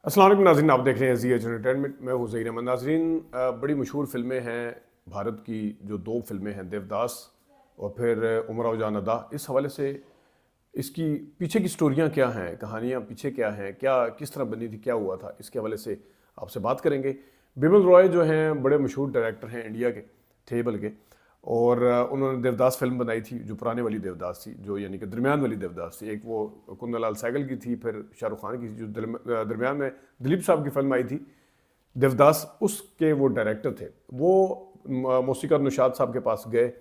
अस्सलाम वालेकुम नाज़रीन, आप देख रहे हैं ज़ी एंटरटेनमेंट। मैं हूँ ज़हीर अहमद। नाज़रीन, बड़ी मशहूर फ़िल्में हैं भारत की। जो दो फ़िल्में हैं, देवदास और फिर उमराव जान अदा, इस हवाले से इसकी पीछे की स्टोरियाँ क्या हैं, कहानियाँ पीछे क्या हैं, क्या किस तरह बनी थी, क्या हुआ था, इसके हवाले से आपसे बात करेंगे। बिमल रॉय जो हैं बड़े मशहूर डायरेक्टर हैं, इंडिया के थे बल्कि। और उन्होंने देवदास फिल्म बनाई थी, जो पुराने वाली देवदास थी, जो यानी कि दरमियान वाली देवदास थी। एक वो कुंदन लाल सहगल की थी, फिर शाहरुख खान की थी। जो दरमियान में दिलीप साहब की फिल्म आई थी देवदास, उसके वो डायरेक्टर थे। वो मौसीक़ार नौशाद साहब के पास गए।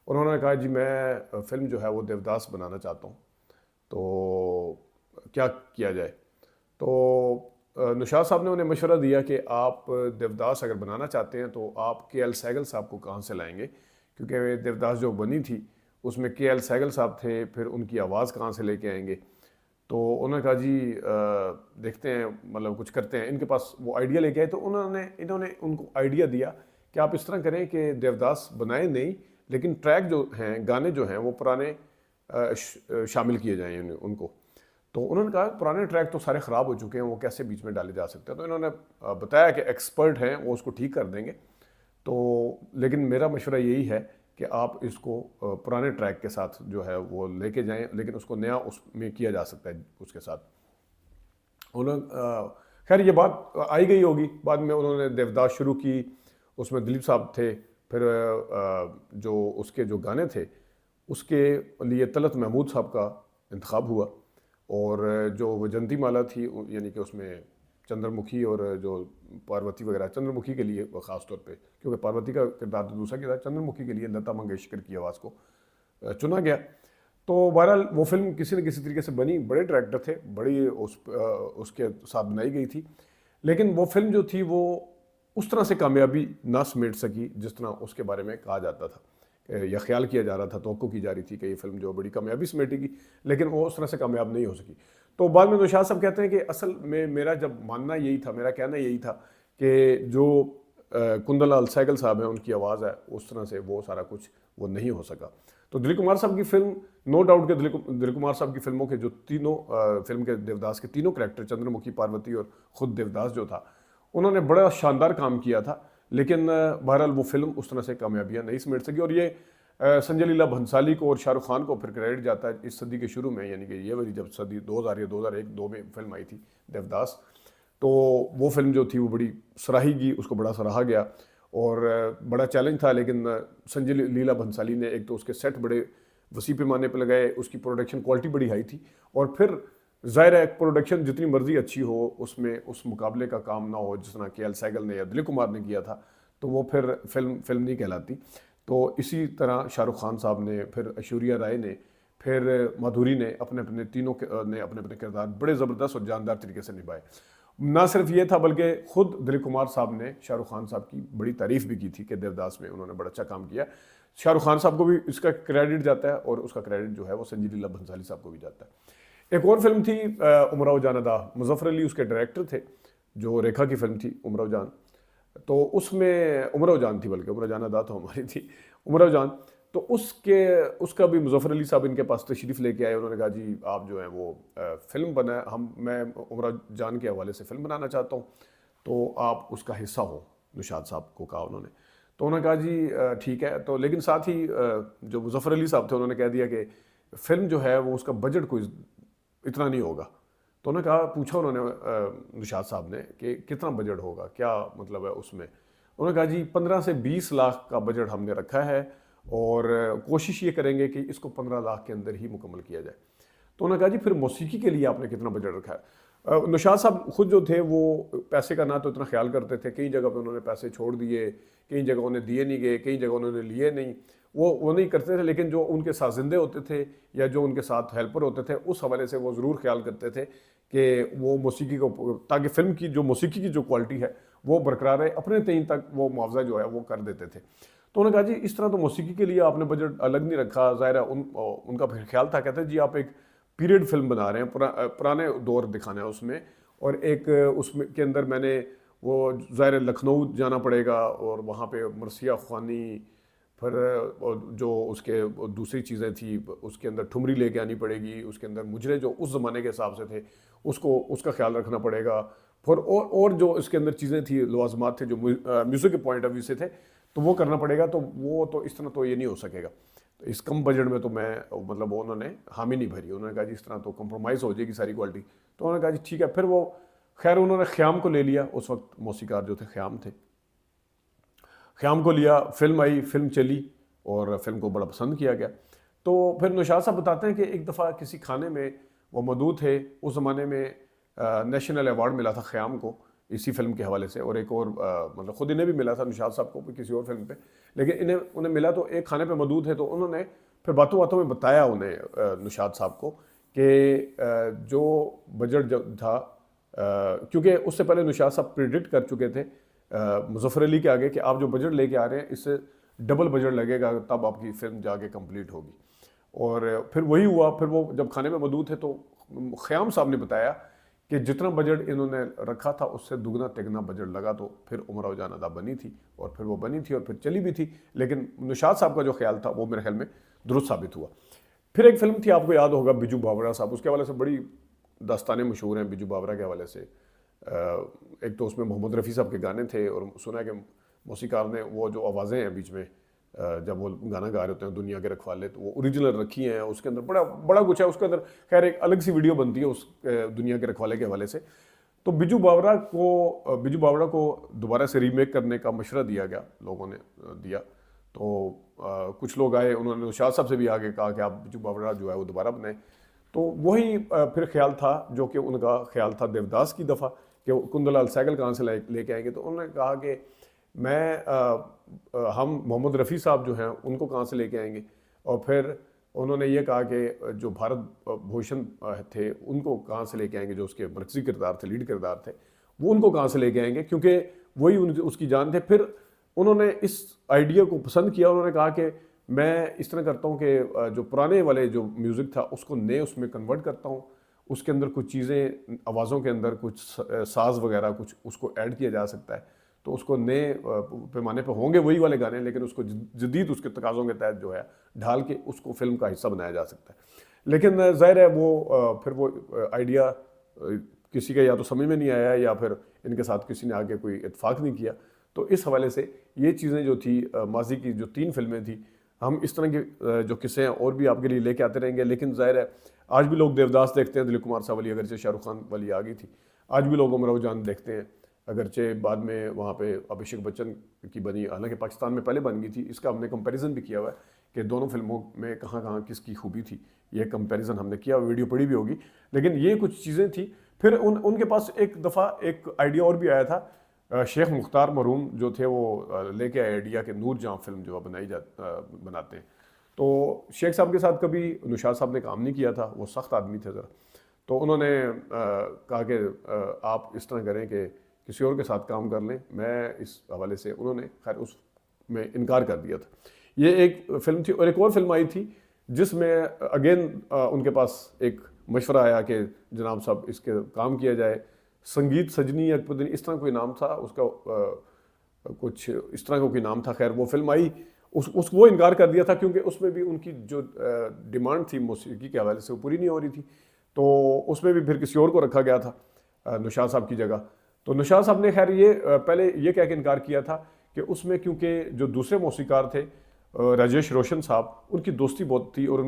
उन्होंने कहा जी मैं फ़िल्म जो है वो देवदास बनाना चाहता हूँ, तो क्या किया जाए। तो नौशाद साहब ने उन्हें मशवरा दिया कि आप देवदास अगर बनाना चाहते हैं तो आप के एल सहगल साहब को कहाँ से लाएंगे, क्योंकि देवदास जो बनी थी उसमें के एल सहगल साहब थे, फिर उनकी आवाज़ कहाँ से लेके आएंगे। तो उन्होंने कहा जी देखते हैं, मतलब कुछ करते हैं। इनके पास वो आइडिया लेके आए, तो इन्होंने उनको आइडिया दिया कि आप इस तरह करें कि देवदास बनाए नहीं, लेकिन ट्रैक जो हैं, गाने जो हैं, वो पुराने शामिल किए जाएँ उनको। तो उन्होंने कहा पुराने ट्रैक तो सारे ख़राब हो चुके हैं, वो कैसे बीच में डाले जा सकते हैं। तो इन्होंने बताया कि एक्सपर्ट हैं, वो उसको ठीक कर देंगे। तो लेकिन मेरा मशवरा यही है कि आप इसको पुराने ट्रैक के साथ जो है वो लेके जाएं, लेकिन उसको नया उसमें किया जा सकता है उसके साथ। उन्होंने खैर ये बात आई गई होगी, बाद में उन्होंने देवदास शुरू की। उसमें दिलीप साहब थे। फिर जो उसके जो गाने थे उसके लिए तलत महमूद साहब का इंतखाब हुआ। और जो वजंती माला थी, यानी कि उसमें चंद्रमुखी और जो पार्वती वगैरह, चंद्रमुखी के लिए ख़ास तौर पे, क्योंकि पार्वती का किरदार तो दूसरा किया था, चंद्रमुखी के लिए लता मंगेशकर की आवाज़ को चुना गया। तो बहरहाल वो फिल्म किसी न किसी तरीके से बनी। बड़े डायरेक्टर थे, बड़ी उसके साथ बनाई गई थी, लेकिन वो फिल्म जो थी वो उस तरह से कामयाबी ना समेट सकी जिस तरह उसके बारे में कहा जाता था या ख्याल किया जा रहा था, तवक्को की जा रही थी कि ये फिल्म जो बड़ी कामयाबी समेटेगी, लेकिन वो उस तरह से कामयाब नहीं हो सकी। तो बाद में नौशाद साहब कहते हैं कि असल में मेरा जब मानना यही था, मेरा कहना यही था कि जो कुंदन लाल सहगल साहब हैं, उनकी आवाज़ है, उस तरह से वो सारा कुछ वो नहीं हो सका। तो दिलीप कुमार साहब की फिल्म, नो डाउट के दिलीप कुमार साहब की फिल्मों के जो तीनों फिल्म के देवदास के तीनों करैक्टर, चंद्रमुखी, पार्वती और ख़ुद देवदास जो था, उन्होंने बड़ा शानदार काम किया था। लेकिन बहरहाल वो फिल्म उस तरह से कामयाबियाँ नहीं समेट सकी। और ये संजय लीला भंसाली को और शाहरुख खान को फिर क्रेडिट जाता है इस सदी के शुरू में, यानी कि ये वाली जब सदी 2000 या 2001-2 में फिल्म आई थी देवदास। तो वो फिल्म जो थी वो बड़ी सराही गई, उसको बड़ा सराहा गया और बड़ा चैलेंज था। लेकिन संजय लीला भंसाली ने एक तो उसके सेट बड़े वसी पैमाने पर लगाए, उसकी प्रोडक्शन क्वालिटी बड़ी हाई थी, और फिर ज़ाहिर है प्रोडक्शन जितनी मर्जी अच्छी हो, उसमें उस मुकाबले का काम ना हो जिस तरह के एल सहगल ने या दिलीप कुमार ने किया था, तो वो फिर फिल्म नहीं कहलाती। तो इसी तरह शाहरुख खान साहब ने, फिर ऐश्वर्या राय ने, फिर माधुरी ने अपने अपने ने अपने अपने किरदार बड़े ज़बरदस्त और जानदार तरीके से निभाए। ना सिर्फ ये था, बल्कि खुद दिलीप कुमार साहब ने शाहरुख खान साहब की बड़ी तारीफ़ भी की थी कि देवदास में उन्होंने बड़ा अच्छा काम किया। शाहरुख खान साहब को भी इसका क्रेडिट जाता है, और उसका क्रेडिट जो है वो संजय लीला भंसाली साहब को भी जाता है। एक और फिल्म थी उमराव जान अदा, मुजफ्फर अली उसके डायरेक्टर थे। जो रेखा की फिल्म थी उमराव जान, तो उसमें उमराव जान थी, बल्कि उमराव जान अदा तो हमारी थी, उमराव जान। तो उसका भी मुजफ्फर अली साहब इनके पास तशरीफ़ लेके आए। उन्होंने कहा जी आप जो है वो फिल्म बनाए, मैं उमराव जान के हवाले से फ़िल्म बनाना चाहता हूँ, तो आप उसका हिस्सा हो। नौशाद साहब को कहा उन्होंने। तो उन्होंने कहा जी ठीक है। तो लेकिन साथ ही जो मुजफ्फर अली साहब थे, उन्होंने कह दिया कि फ़िल्म जो है वो उसका बजट कोई इतना नहीं होगा। तो उन्होंने कहा, पूछा उन्होंने नौशाद साहब ने कि कितना बजट होगा, क्या मतलब है उसमें। उन्होंने कहा जी 15 से 20 लाख का बजट हमने रखा है, और कोशिश ये करेंगे कि इसको 15 लाख के अंदर ही मुकम्मल किया जाए। तो उन्होंने कहा जी फिर मौसीकी के लिए आपने कितना बजट रखा है। नौशाद साहब खुद जो थे वो पैसे का ना तो इतना ख्याल करते थे, कई जगह पे उन्होंने पैसे छोड़ दिए, कई जगह उन्हें दिए नहीं गए, कई जगह उन्होंने लिए नहीं, वो नहीं करते थे। लेकिन जो उनके साजिंदे होते थे या जो उनके साथ हेल्पर होते थे, उस हवाले से वो ज़रूर ख्याल करते थे कि वो मौसीकी को, ताकि फ़िल्म की जो मौसीकी की जो क्वालिटी है वो बरकरार रहे, अपने तय तक वो मुआवजा जो है वो कर देते थे। तो उन्होंने कहा जी इस तरह तो मौसीकी के लिए आपने बजट अलग नहीं रखा। ज़ाहिर है उनका फिर ख्याल था, कहते हैं जी आप एक पीरियड फिल्म बना रहे हैं, पुराने दौर दिखाना है उसमें, और एक उसमें के अंदर मैंने वो ज़ाहिर लखनऊ जाना पड़ेगा, और वहाँ पे मरसिया ख़्वानी, फिर जो उसके दूसरी चीज़ें थी उसके अंदर ठुमरी लेके आनी पड़ेगी, उसके अंदर मुजरे जो उस ज़माने के हिसाब से थे उसका ख्याल रखना पड़ेगा। और जो इसके अंदर चीज़ें थी, लवाजमात थे जो म्यूज़िक के पॉइंट ऑफ व्यू से थे, तो वो करना पड़ेगा। तो वो तो इस तरह तो ये नहीं हो सकेगा। तो इस कम बजट में तो मैं मतलब वो उन्होंने हामी नहीं भरी। उन्होंने कहा जी इस तरह तो कंप्रोमाइज़ हो जाएगी सारी क्वालिटी। तो उन्होंने कहा जी ठीक है। फिर वो खैर उन्होंने ख़याम को ले लिया। उस वक्त मौसीकार जो थे ख़याम थे, ख़याम को लिया, फिल्म आई, फिल्म चली और फिल्म को बड़ा पसंद किया गया। तो फिर नौशाद साहब बताते हैं कि एक दफ़ा किसी खाने में वो मौजूद थे। उस ज़माने में नेशनल अवार्ड मिला था ख़याम को इसी फिल्म के हवाले से, और एक और मतलब ख़ुद इन्हें भी मिला था नौशाद साहब को किसी और फिल्म पे, लेकिन उन्हें मिला। तो एक खाने पे मौजूद है, तो उन्होंने फिर बातों बातों में बताया उन्हें नौशाद साहब को कि जो बजट जो था, क्योंकि उससे पहले नौशाद साहब प्रिडिक्ट कर चुके थे मुज़फ़्फ़र अली के आगे कि आप जो बजट लेके आ रहे हैं इससे डबल बजट लगेगा, तब आपकी फिल्म जाके कंप्लीट होगी। और फिर वही हुआ। फिर वो जब खाने में मौजूद थे तो ख़याम साहब ने बताया कि जितना बजट इन्होंने रखा था उससे दुगना तिगना बजट लगा। तो फिर उमराव जान अदा बनी थी, और फिर वो बनी थी और फिर चली भी थी। लेकिन नौशाद साहब का जो ख्याल था वो मेरे ख्याल में दुरुस्त साबित हुआ। फिर एक फिल्म थी, आपको याद होगा, बिजू बावरा साहब। उसके हवाले से बड़ी दास्तानें मशहूर हैं बिजू बावरा के हवाले से। एक तो उसमें मोहम्मद रफ़ी साहब के गाने थे, और सुना है कि मौसीकार ने वो जो आवाज़ें हैं बीच में जब वो गाना गा रहे होते हैं दुनिया के रखवाले, तो वो ओरिजिनल रखी हैं। उसके अंदर बड़ा बड़ा कुछ है। उसके अंदर खैर एक अलग सी वीडियो बनती है उस दुनिया के रखवाले के हवाले से। तो बिजू बावरा को दोबारा से रीमेक करने का मशवरा दिया गया, लोगों ने दिया। तो कुछ लोग आए, उन्होंने नौशाद साहब से भी आगे कहा कि आप बिजू बावरा जो है वो दोबारा बनाए। तो वही फिर ख्याल था जो कि उनका ख्याल था देवदास की दफ़ा कि कुंदलाल सहगल कहाँ से लेके आएंगे। तो उन्होंने कहा कि हम मोहम्मद रफ़ी साहब जो हैं उनको कहाँ से लेके आएंगे। और फिर उन्होंने ये कहा कि जो भारत भूषण थे उनको कहाँ से लेके आएंगे, जो उसके मरकज़ी किरदार थे, लीड किरदार थे, वो उनको कहाँ से लेके आएंगे, क्योंकि वही उसकी जान थे। फिर उन्होंने इस आइडिया को पसंद किया। उन्होंने कहा कि मैं इस तरह करता हूँ कि जो पुराने वाले जो म्यूज़िक था उसको नए उसमें कन्वर्ट करता हूँ। उसके अंदर कुछ चीज़ें, आवाज़ों के अंदर कुछ साज वगैरह कुछ उसको ऐड किया जा सकता है। तो उसको नए पैमाने पे होंगे वही वाले गाने, लेकिन उसको जदीद उसके तकाज़ों के तहत जो है ढाल के उसको फिल्म का हिस्सा बनाया जा सकता है। लेकिन ज़ाहिर है वो फिर वो आइडिया किसी का या तो समझ में नहीं आया, या फिर इनके साथ किसी ने आगे कोई इत्फाक नहीं किया। तो इस हवाले से ये चीज़ें जो थी, माजी की जो 3 फिल्में थी, हम इस तरह के जो किस्से हैं और भी आपके लिए लेके आते रहेंगे। लेकिन ज़ाहिर है आज भी लोग देवदास देखते हैं, दिलीप कुमार साहब वाली, अगरचे शाहरुख खान वाली आ गई थी। आज भी लोग उमराव जान देखते हैं, अगरचे बाद में वहाँ पे अभिषेक बच्चन की बनी, हालांकि पाकिस्तान में पहले बन गई थी। इसका हमने कंपैरिजन भी किया हुआ है कि दोनों फिल्मों में कहाँ कहाँ किसकी खूबी थी, ये कंपैरिजन हमने किया, वीडियो पड़ी भी होगी। लेकिन ये कुछ चीज़ें थी। फिर उनके पास एक दफ़ा एक आइडिया और भी आया था। शेख मुख्तार मरूम जो थे वो लेके आए आइडिया के नूर जहाँ फिल्म जो बनाते हैं। तो शेख साहब के साथ कभी नौशाद साहब ने काम नहीं किया था, वो सख्त आदमी थे ज़रा। तो उन्होंने कहा कि आप इस तरह करें कि किसी और के साथ काम कर लें, मैं इस हवाले से, उन्होंने खैर उस में इनकार कर दिया था। ये एक फ़िल्म थी। और एक और फिल्म आई थी जिसमें अगेन उनके पास एक मशवरा आया कि जनाब साहब इसके काम किया जाए। संगीत सजनी अकबरुद्दीन इस तरह कोई नाम था उसका, कुछ इस तरह का कोई नाम था। खैर वो फिल्म आई, वो इनकार कर दिया था, क्योंकि उसमें भी उनकी जो डिमांड थी मौसीकी के हवाले से वो पूरी नहीं हो रही थी। तो उसमें भी फिर किसी और को रखा गया था नौशाद साहब की जगह। तो नौशाद साहब ने खैर ये पहले ये कह के इनकार किया था कि उसमें क्योंकि जो दूसरे मौसीकार थे राजेश रोशन साहब, उनकी दोस्ती बहुत थी, और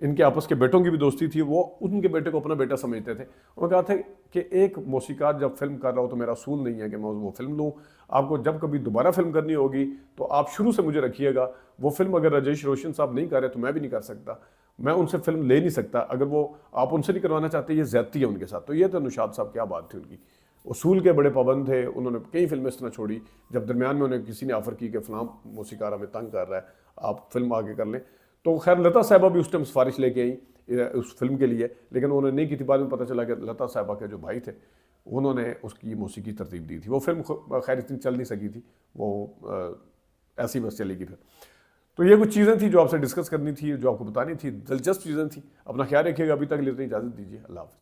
इनके आपस के बेटों की भी दोस्ती थी। वो उनके बेटे को अपना बेटा समझते थे। उन्होंने कहा था कि एक मौसीकार जब फिल्म कर रहा हो तो मेरा असूल नहीं है कि मैं वो फिल्म लूँ। आपको जब कभी दोबारा फिल्म करनी होगी तो आप शुरू से मुझे रखिएगा। वो फिल्म अगर राजेश रोशन साहब नहीं कर रहे तो मैं भी नहीं कर सकता, मैं उनसे फिल्म ले नहीं सकता। अगर वो आप उनसे नहीं करवाना चाहते, ये ज़्यादती है उनके साथ। तो ये तो नौशाद साहब क्या बात थी उनकी, उसूल के बड़े पाबंद थे। उन्होंने कई फिल्में इस तरह छोड़ी जब दरमियान में उन्हें किसी ने ऑफ़र की कि फ़लाँ मौसीकार हमें तंग कर रहा है, आप फिल्म आगे कर लें। तो खैर लता साहिबा भी उस टाइम सिफारिश लेके आई उस फिल्म के लिए, लेकिन उन्होंने नहीं की थी। बाद में पता चला कि लता साहिबा के जो भाई थे उन्होंने उसकी मौसीकी तरतीब दी थी। वो फिल्म खैर इतनी चल नहीं सकी थी, वो ऐसी बस चलेगी फिर। तो ये कुछ चीज़ें थी जो आपसे डिस्कस करनी थी, जो आपको बतानी थी, दिलचस्प चीज़ें थी। अपना ख्याल रखिएगा। अभी तक लिए इजाज़त दीजिए। अल्लाह हाफ़िज़।